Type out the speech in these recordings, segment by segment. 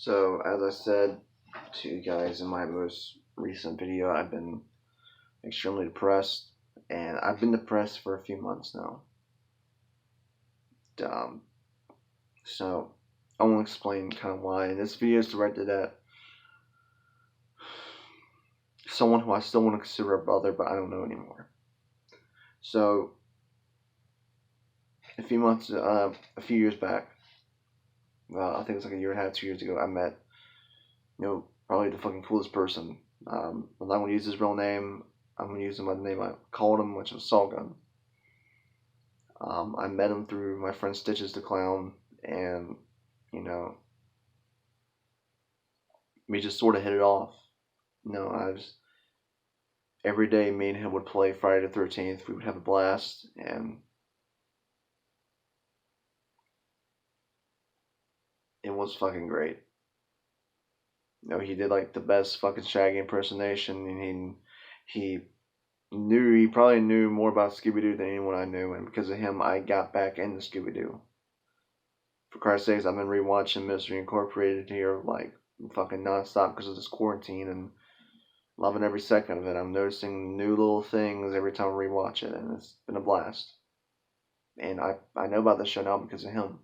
So, as I said to you guys in my most recent video, I've been extremely depressed, and I've been depressed for a few months now. Um, so, I want to explain kind of why. And this video is directed at someone who I still want to consider a brother, but I don't know anymore. So, a few years back, I think it was like a year and a half, 2 years ago, I met, probably the fucking coolest person. I'm not going to use his real name. I'm going to use him by the name I called him, which was Solgun. I met him through my friend Stitches the Clown, and, you know, we just sort of hit it off. Every day me and him would play Friday the 13th. We would have a blast, and it was fucking great. He did like the best fucking Shaggy impersonation, and he probably knew more about Scooby Doo than anyone I knew, and because of him, I got back into Scooby Doo. For Christ's sakes, I've been rewatching Mystery Incorporated here like fucking nonstop because of this quarantine, and loving every second of it. I'm noticing new little things every time I rewatch it, and it's been a blast. And I know about this show now because of him.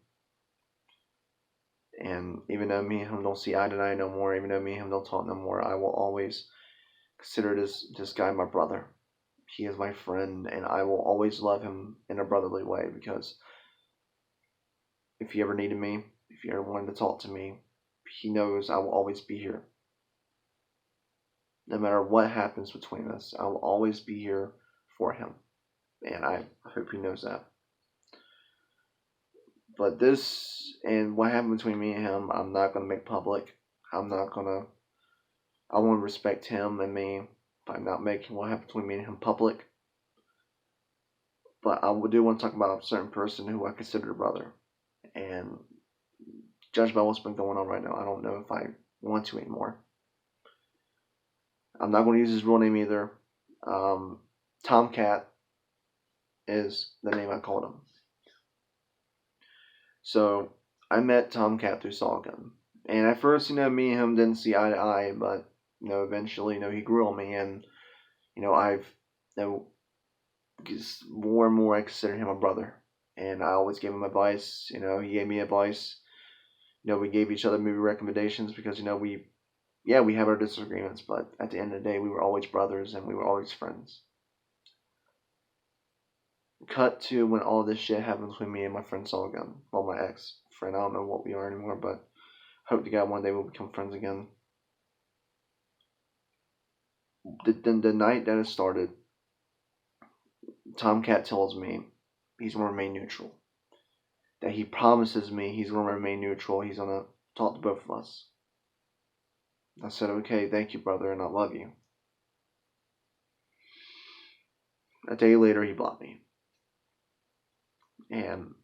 And even though me and him don't see eye to eye no more, even though me and him don't talk no more, I will always consider this guy my brother. He is my friend, and I will always love him in a brotherly way, because if he ever needed me, if he ever wanted to talk to me, he knows I will always be here. No matter what happens between us, I will always be here for him. And I hope he knows that. But this and what happened between me and him, I'm not going to make public. I want to respect him and me by not making what happened between me and him public. But I do want to talk about a certain person who I consider a brother. And judged by what's been going on right now, I don't know if I want to anymore. I'm not going to use his real name either. Tomcat is the name I called him. So I met Tomcat through Solgun. And at first, me and him didn't see eye to eye, but eventually, he grew on me, and I've more and more I consider him a brother, and I always gave him advice. He gave me advice. We gave each other movie recommendations because we have our disagreements, but at the end of the day, we were always brothers and we were always friends. Cut to when all this shit happened between me and my friend Solgun. Well, my ex friend. I don't know what we are anymore, but hope to God one day we'll become friends again. The night that it started, Tomcat tells me he's going to remain neutral. That he promises me he's going to remain neutral. He's going to talk to both of us. I said, okay, thank you, brother, and I love you. A day later, he blocked me. And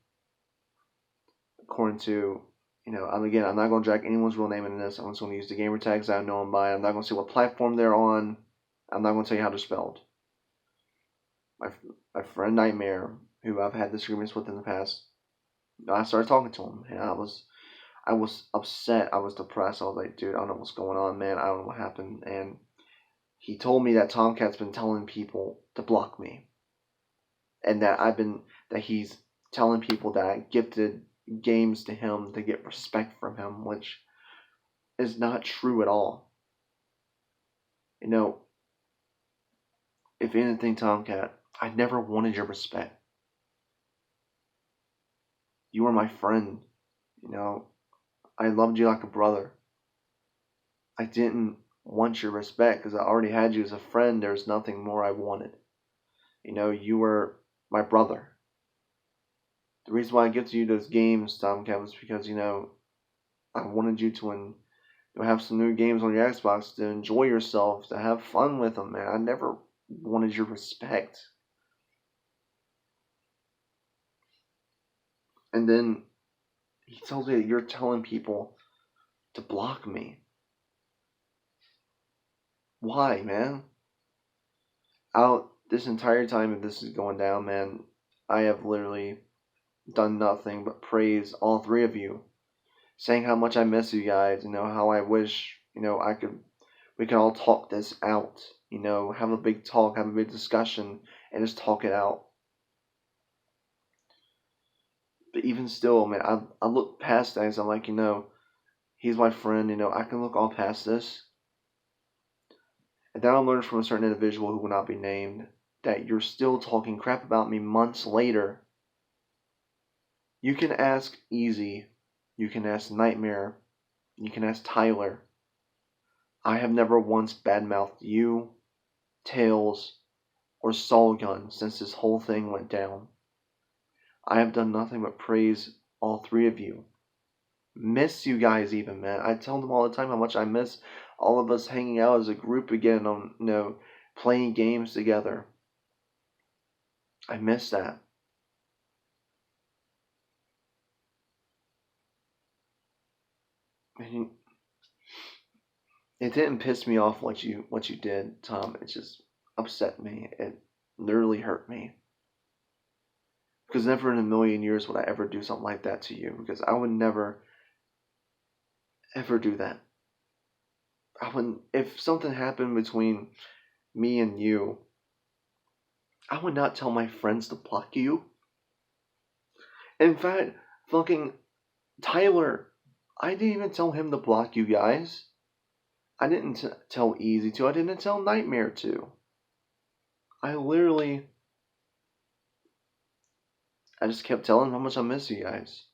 according to, I'm not going to drag anyone's real name in this. I'm just going to use the gamer tags I know them by. I'm not going to say what platform they're on. I'm not going to tell you how they're spelled. My friend Nightmare, who I've had disagreements with in the past, I started talking to him, and I was upset. I was depressed. I was like, dude, I don't know what's going on, man. I don't know what happened. And he told me that Tomcat's been telling people to block me, and that he's telling people that I gifted games to him to get respect from him, which is not true at all. If anything, Tomcat, I never wanted your respect. You were my friend. I loved you like a brother. I didn't want your respect because I already had you as a friend. There's nothing more I wanted. You were my brother. The reason why I gifted you those games, Tomcat, was because, I wanted you to have some new games on your Xbox to enjoy yourself, to have fun with them, man. I never wanted your respect. And then he tells me that you're telling people to block me. Why, man? Out this entire time that this is going down, man, I have literally done nothing but praise all three of you. saying how much I miss you guys, how I wish, we could all talk this out, have a big talk, have a big discussion, and just talk it out. But even still, man, I look past things. I'm like, he's my friend, I can look all past this. And then I learned from a certain individual who will not be named that you're still talking crap about me months later. You can ask Easy, you can ask Nightmare, you can ask Tyler. I have never once badmouthed you, Tails, or Solgun since this whole thing went down. I have done nothing but praise all three of you. Miss you guys even, man. I tell them all the time how much I miss all of us hanging out as a group again on, playing games together. I miss that. And it didn't piss me off what you did, Tom. It just upset me. It literally hurt me. Because never in a million years would I ever do something like that to you. Because I would never, ever do that. I wouldn't. If something happened between me and you, I would not tell my friends to block you. In fact, fucking Tyler, I didn't even tell him to block you guys. I didn't tell Easy to. I didn't tell Nightmare to. I just kept telling him how much I miss you guys.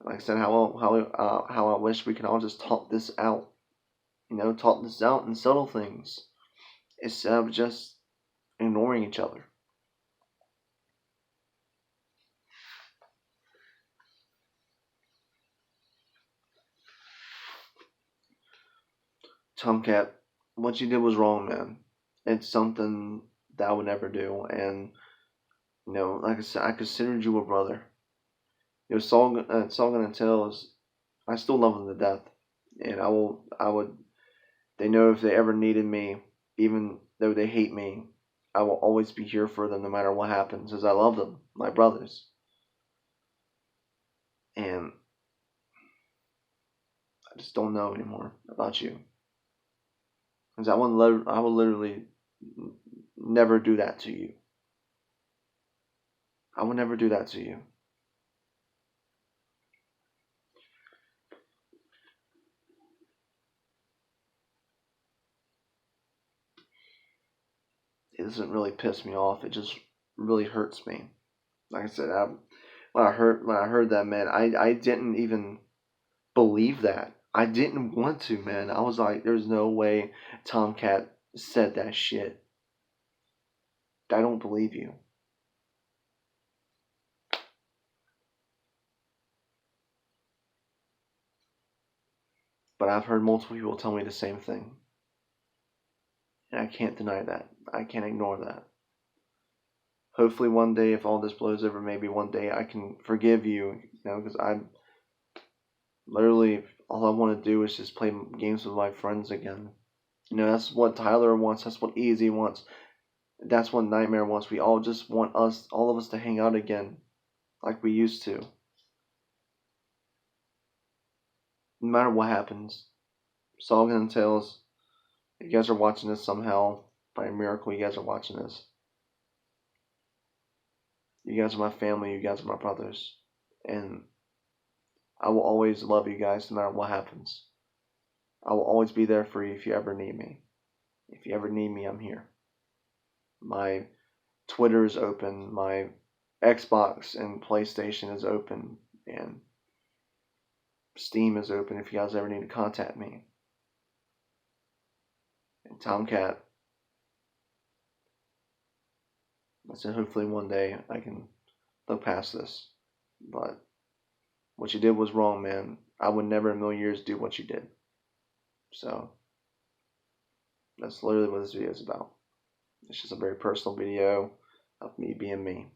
Like I said, how I wish we could all just talk this out. Talk this out and settle things instead of just ignoring each other. Tomcat, what you did was wrong, man. It's something that I would never do, and like I said, I considered you a brother. Solgan and Tails, I still love them to death, and I would. They know if they ever needed me, even though they hate me, I will always be here for them no matter what happens, as I love them, my brothers. And I just don't know anymore about you, because I would literally never do that to you. I would never do that to you. It doesn't really piss me off. It just really hurts me. Like I said, when I heard that, man, I didn't even believe that. I didn't want to, man. I was like, there's no way Tomcat said that shit. I don't believe you. But I've heard multiple people tell me the same thing. And I can't deny that. I can't ignore that. Hopefully one day, if all this blows over, maybe one day I can forgive you, because I'm literally, all I want to do is just play games with my friends again. That's what Tyler wants. That's what Easy wants. That's what Nightmare wants. We all just want all of us to hang out again, like we used to. No matter what happens. Solgan and Tails, you guys are watching this somehow. By a miracle, you guys are watching this. You guys are my family. You guys are my brothers. And I will always love you guys no matter what happens. I will always be there for you if you ever need me. If you ever need me, I'm here. My Twitter is open. My Xbox and PlayStation is open. And Steam is open if you guys ever need to contact me. And Tomcat, I said hopefully one day I can look past this. But what you did was wrong, man. I would never in a million years do what you did. So that's literally what this video is about. It's just a very personal video of me being me.